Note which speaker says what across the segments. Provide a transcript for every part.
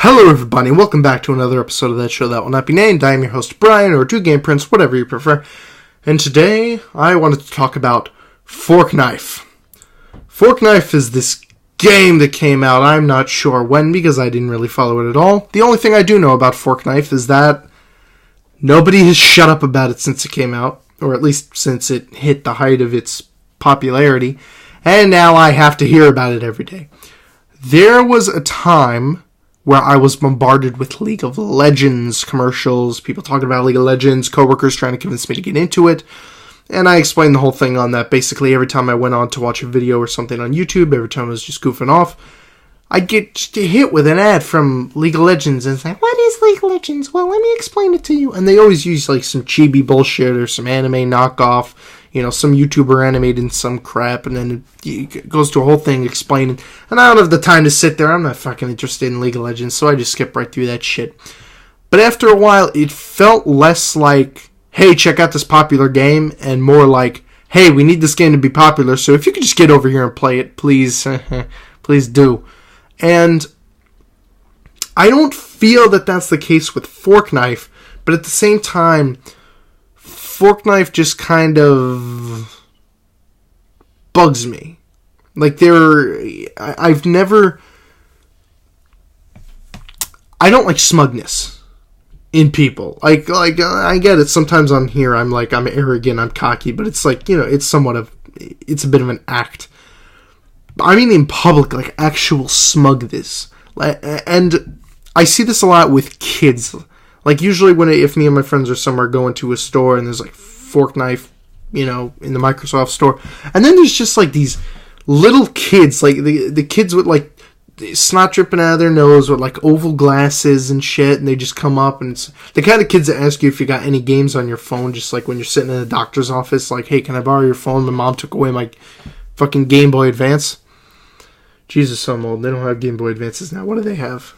Speaker 1: Hello everybody, and welcome back to another episode of That Show That Will Not Be Named. I am your host, Brian, or 2Game Prince, whatever you prefer. And today, I wanted to talk about Forknife. Forknife is this game that came out, I'm not sure when, because I didn't really follow it at all. The only thing I do know about Forknife is that nobody has shut up about it since it came out, or at least since it hit the height of its popularity, and now I have to hear about it every day. There was a time where I was bombarded with League of Legends commercials, people talking about League of Legends, coworkers trying to convince me to get into it, and I explained the whole thing on that. Basically, every time I went on to watch a video or something on YouTube, every time I was just goofing off, I'd get hit with an ad from League of Legends and say, "What is League of Legends? Well, let me explain it to you." And they always use like some chibi bullshit or some anime knockoff, some YouTuber animating some crap, and then it goes to a whole thing explaining. And I don't have the time to sit there. I'm not fucking interested in League of Legends, so I just skip right through that shit. But after a while, it felt less like, hey, check out this popular game, and more like, hey, we need this game to be popular, so if you could just get over here and play it, please, please do. And I don't feel that that's the case with Forknife, but at the same time, Forknife just kind of bugs me. Like, I don't like smugness in people. Like I get it. Sometimes I'm arrogant, I'm cocky, but it's like, it's a bit of an act. I mean, in public, like actual smugness. And I see this a lot with kids. Like, usually if me and my friends are somewhere going to a store and there's like Forknife, in the Microsoft store, and then there's just like these little kids, like the kids with like snot dripping out of their nose with like oval glasses and shit, and they just come up, and it's the kind of kids that ask you if you got any games on your phone, just like when you're sitting in a doctor's office, like, hey, can I borrow your phone? My mom took away my fucking Game Boy Advance. Jesus, I'm old. They don't have Game Boy Advances now. What do they have?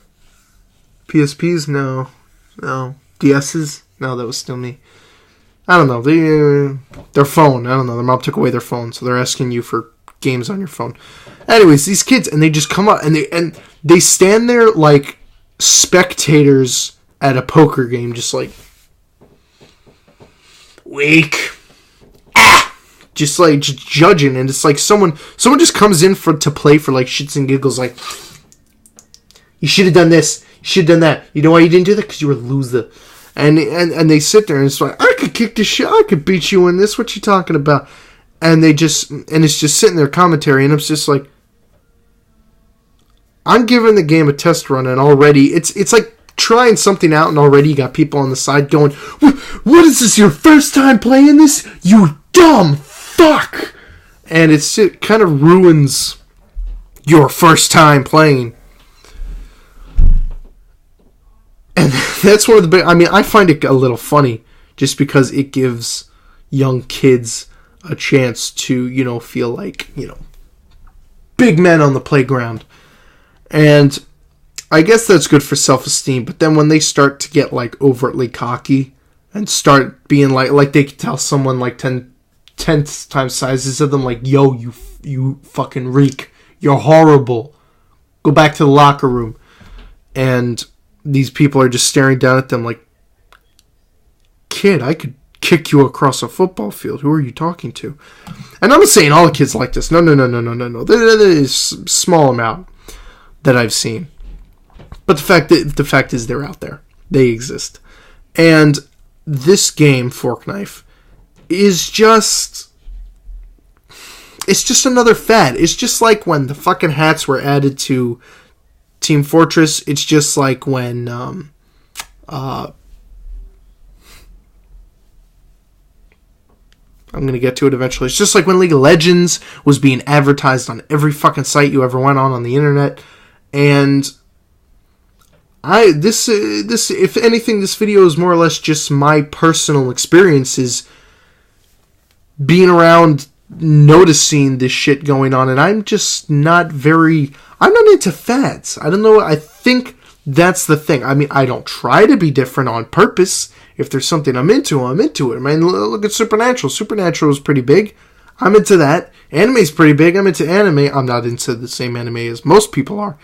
Speaker 1: PSPs? No. DS's? No, that was still me. I don't know. Their phone. I don't know. Their mom took away their phone, so they're asking you for games on your phone. Anyways, these kids, and they just come up, and they stand there like spectators at a poker game, just like, weak. Just like judging, and it's like someone just comes in to play for like shits and giggles, like, you should have done this, you should have done that. You know why you didn't do that? Because you were a loser. And they sit there and it's like, I could kick this shit, I could beat you in this. What you talking about? And it's just sitting there commentary, and it's just like, I'm giving the game a test run, and already it's like trying something out, and already you got people on the side going, "What is this? Your first time playing this? You dumb fuck!" And it kind of ruins your first time playing. And that's one of the big... I mean, I find it a little funny, just because it gives young kids a chance to, feel like, big men on the playground. And I guess that's good for self-esteem, but then when they start to get, like, overtly cocky, and start being like they can tell someone, like, 10 times sizes of them, like, yo, you fucking reek. You're horrible. Go back to the locker room. And these people are just staring down at them like, kid, I could kick you across a football field. Who are you talking to? And I'm not saying all the kids like this. No. There is a small amount that I've seen. But the fact is they're out there. They exist. And this game, Forknife, is just... It's just another fad. It's just like when the fucking hats were added to Team Fortress. It's just like when I'm going to get to it eventually. It's just like when League of Legends was being advertised on every fucking site you ever went on the internet. And this if anything, this video is more or less just my personal experiences being around, noticing this shit going on, and I'm just not into fads. I don't know, I think that's the thing. I mean, I don't try to be different on purpose. If there's something I'm into it. I mean, look at Supernatural. Supernatural is pretty big. I'm into that. Anime's pretty big. I'm into anime. I'm not into the same anime as most people are,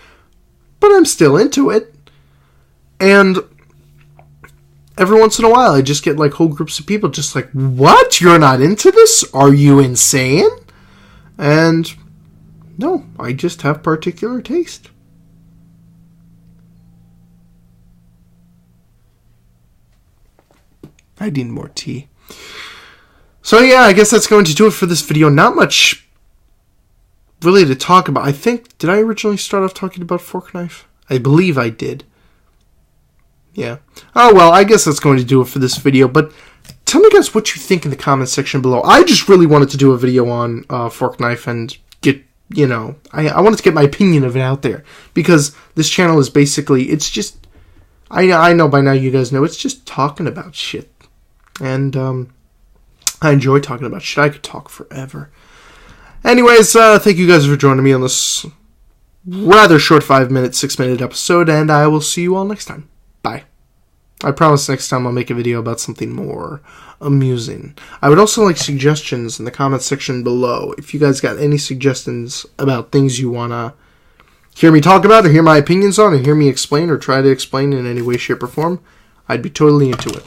Speaker 1: but I'm still into it. And every once in a while, I just get like whole groups of people just like, what? You're not into this? Are you insane? And no, I just have particular taste. I need more tea. So yeah, I guess that's going to do it for this video. Not much really to talk about. I think, did I originally start off talking about forknife? I believe I did. Yeah. Oh well, I guess that's going to do it for this video, but tell me guys what you think in the comment section below. I just really wanted to do a video on forknife and get, you know, I wanted to get my opinion of it out there, because this channel is basically, it's just, I know by now you guys know, it's just talking about shit. And I enjoy talking about shit. I could talk forever. Anyways, thank you guys for joining me on this rather short 5-minute, 6-minute episode, and I will see you all next time. Bye. I promise next time I'll make a video about something more amusing. I would also like suggestions in the comment section below. If you guys got any suggestions about things you want to hear me talk about, or hear my opinions on, or hear me explain, or try to explain in any way, shape, or form, I'd be totally into it.